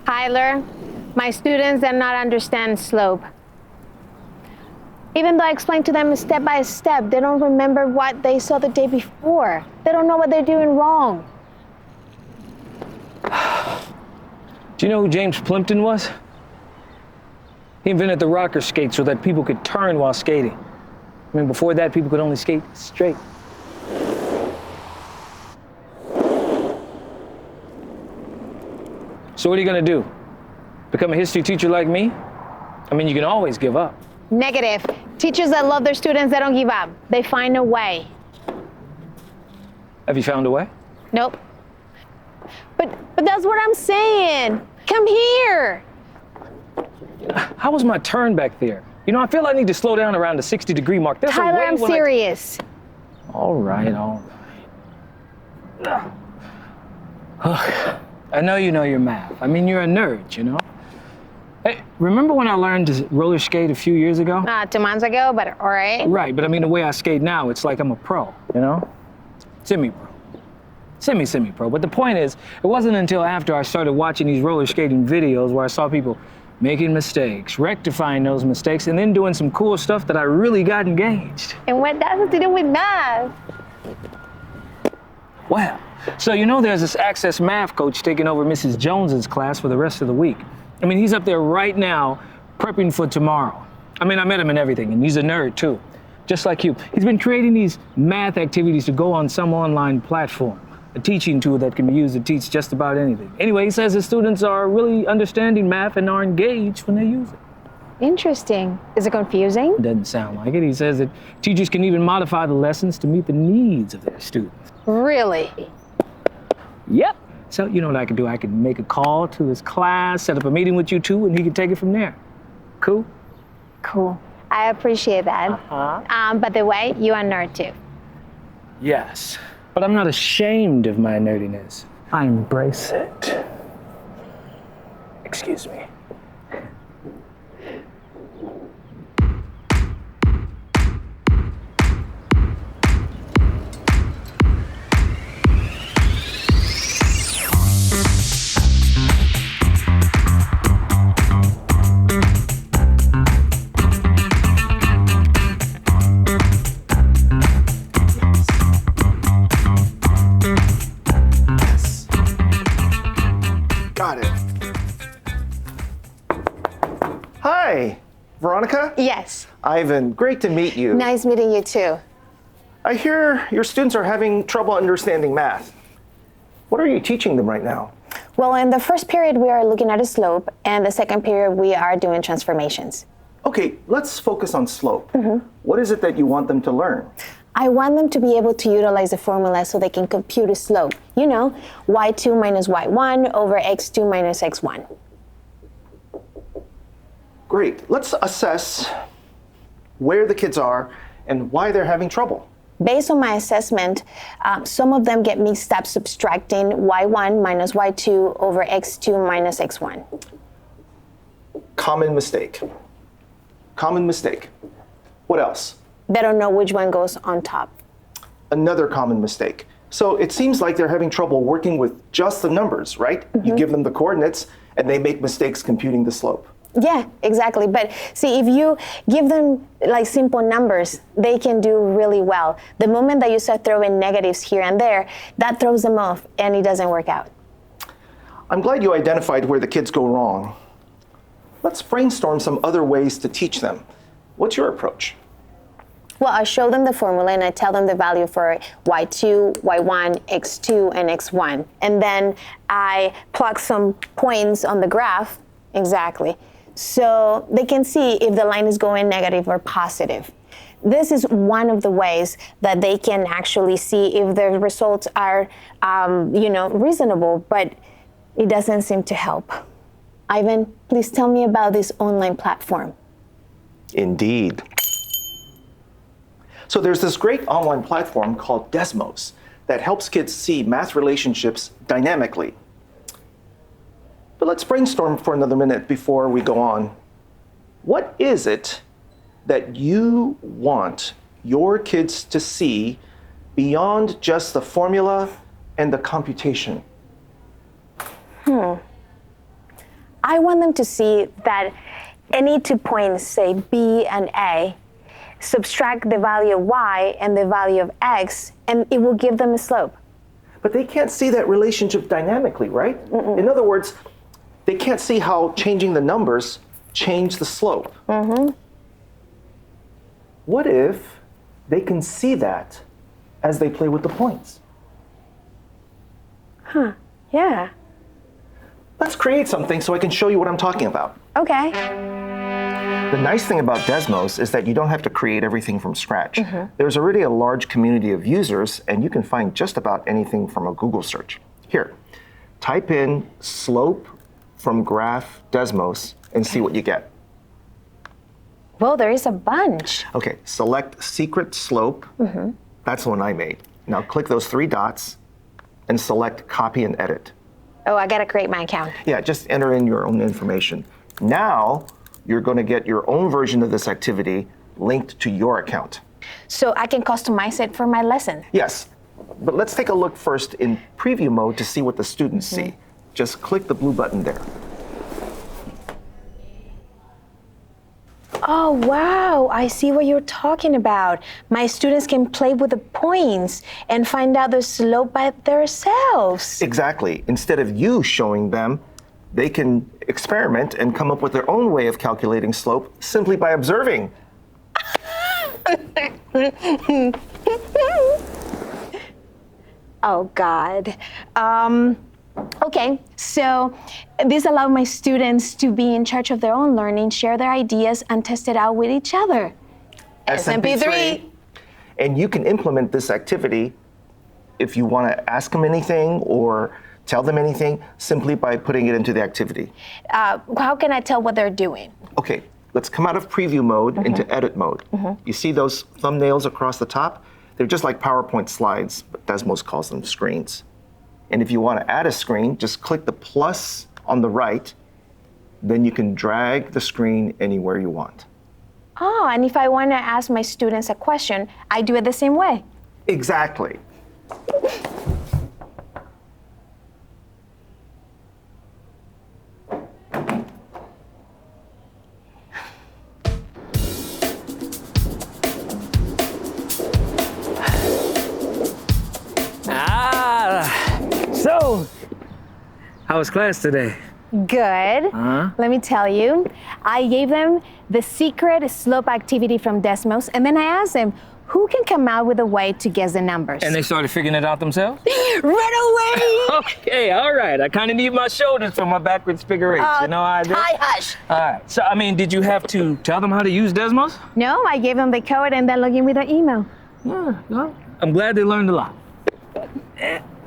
Tyler, my students do not understand slope. Even though I explained to them step by step, they don't remember what they saw the day before. They don't know what they're doing wrong. Do you know who James Plimpton was? He invented the rocker skate so that people could turn while skating. I mean, before that, people could only skate straight. So what are you gonna do? Become a history teacher like me? I mean, you can always give up. Negative. Teachers that love their students, they don't give up. They find a way. Have you found a way? Nope. But that's what I'm saying. Come here. How was my turn back there? You know, I feel I need to slow down around the 60-degree mark. There's Tyler, a way I'm when serious. All right. I know you know your math. I mean, you're a nerd, you know? Hey, remember when I learned to roller skate a few years ago? 2 months ago, but all right. Right, but I mean, the way I skate now, it's like I'm a pro, you know? Semi-pro. Semi-pro. But the point is, it wasn't until after I started watching these roller skating videos where I saw people making mistakes, rectifying those mistakes, and then doing some cool stuff that I really got engaged. And what does it to do with math? Well, so you know there's this Access math coach taking over Mrs. Jones's class for the rest of the week. I mean, he's up there right now prepping for tomorrow. I mean, I met him and everything, and he's a nerd too, just like you. He's been creating these math activities to go on some online platform, a teaching tool that can be used to teach just about anything. Anyway, he says his students are really understanding math and are engaged when they use it. Interesting. Is it confusing? Doesn't sound like it. He says that teachers can even modify the lessons to meet the needs of their students. Really? Yep. So you know what I could do? I could make a call to his class, set up a meeting with you two, and he could take it from there. Cool? Cool. I appreciate that. By the way, you are a nerd too. Yes. But I'm not ashamed of my nerdiness. I embrace it. Excuse me. Hi, Veronica? Yes. Ivan, great to meet you. Nice meeting you too. I hear your students are having trouble understanding math. What are you teaching them right now? Well, in the first period, we are looking at a slope, and the second period, we are doing transformations. Okay, let's focus on slope. What is it that you want them to learn? I want them to be able to utilize the formula so they can compute a slope. You know, y2 minus y1 over x2 minus x1. Great. Let's assess where the kids are and why they're having trouble. Based on my assessment, some of them get mixed up subtracting y1 minus y2 over x2 minus x1. Common mistake. Common mistake. What else? They don't know which one goes on top. Another common mistake. So it seems like they're having trouble working with just the numbers, right? You give them the coordinates and they make mistakes computing the slope. Yeah, exactly. But see, if you give them like simple numbers, they can do really well. The moment that you start throwing negatives here and there, that throws them off and it doesn't work out. I'm glad you identified where the kids go wrong. Let's brainstorm some other ways to teach them. What's your approach? Well, I show them the formula and I tell them the value for y2, y1, x2, and x1. And then I plug some points on the graph, exactly, so they can see if the line is going negative or positive. This is one of the ways that they can actually see if the results are, reasonable, but it doesn't seem to help. Ivan, please tell me about this online platform. Indeed. So there's this great online platform called Desmos that helps kids see math relationships dynamically. But let's brainstorm for another minute before we go on. What is it that you want your kids to see beyond just the formula and the computation? I want them to see that any 2 points, say B and A, subtract the value of Y and the value of X, and it will give them a slope. But they can't see that relationship dynamically, right? In other words, they can't see how changing the numbers change the slope. What if they can see that as they play with the points? Yeah. Let's create something so I can show you what I'm talking about. Okay. The nice thing about Desmos is that you don't have to create everything from scratch. There's already a large community of users, and you can find just about anything from a Google search. Here, type in slope from graph Desmos and see what you get. Well, there is a bunch. Okay, select secret slope. That's the one I made. Now click those 3 dots and select copy and edit. Oh, I gotta create my account. Yeah, just enter in your own information. Now, you're going to get your own version of this activity linked to your account. So I can customize it for my lesson. Yes, but let's take a look first in preview mode to see what the students see. Just click the blue button there. Oh, wow, I see what you're talking about. My students can play with the points and find out the slope by themselves. Exactly. Instead of you showing them, they can experiment and come up with their own way of calculating slope simply by observing. Oh, God. Okay, so this allows my students to be in charge of their own learning, share their ideas, and test it out with each other. SMP3. And you can implement this activity if you want to ask them anything or tell them anything simply by putting it into the activity. How can I tell what they're doing? Okay, let's come out of preview mode into edit mode. You see those thumbnails across the top? They're just like PowerPoint slides, but Desmos calls them screens. And if you want to add a screen, just click the plus on the right, then you can drag the screen anywhere you want. Oh, and if I want to ask my students a question, I do it the same way. Exactly. So, how was class today? Good. Let me tell you, I gave them the secret slope activity from Desmos, and then I asked them, who can come out with a way to guess the numbers? And they started figuring it out themselves? Right away! Okay, all right. I kind of need my shoulders for my backwards figure eights. You know how I do? Hi, hush. All right. So, I mean, did you have to tell them how to use Desmos? No, I gave them the code and then login with an email. Yeah, well, I'm glad they learned a lot.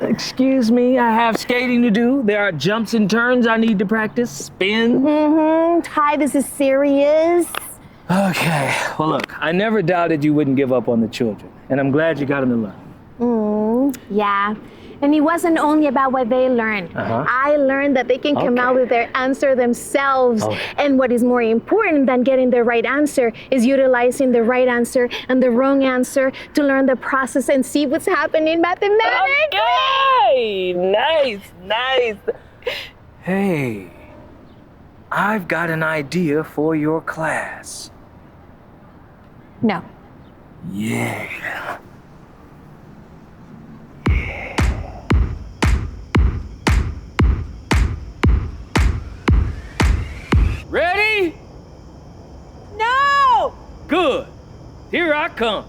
Excuse me, I have skating to do. There are jumps and turns I need to practice. Spin. Hi, this is serious. Okay, well look, I never doubted you wouldn't give up on the children, and I'm glad you got them to learn. Yeah, and it wasn't only about what they learned. I learned that they can come out with their answer themselves. And what is more important than getting the right answer is utilizing the right answer and the wrong answer to learn the process and see what's happening in mathematics. Okay, nice. Hey, I've got an idea for your class. No. Yeah. Ready? No! Good. Here I come.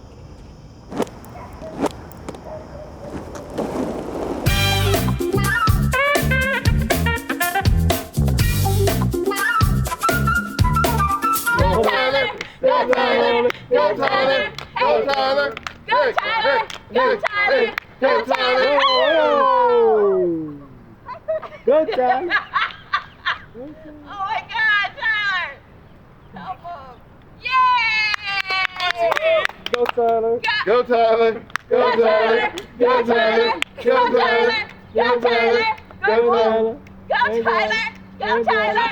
Go Tyler! Go Tyler! Go Tyler! Go Tyler! Go Tyler! Go Tyler! Go Tyler! Go, Tyler. Oh my God, Tyler! Help him! Yay! Go, Tyler. Go Tyler! Go Tyler! Go Tyler! Go Tyler! Go Tyler! Go Tyler! Go Tyler! Go Tyler!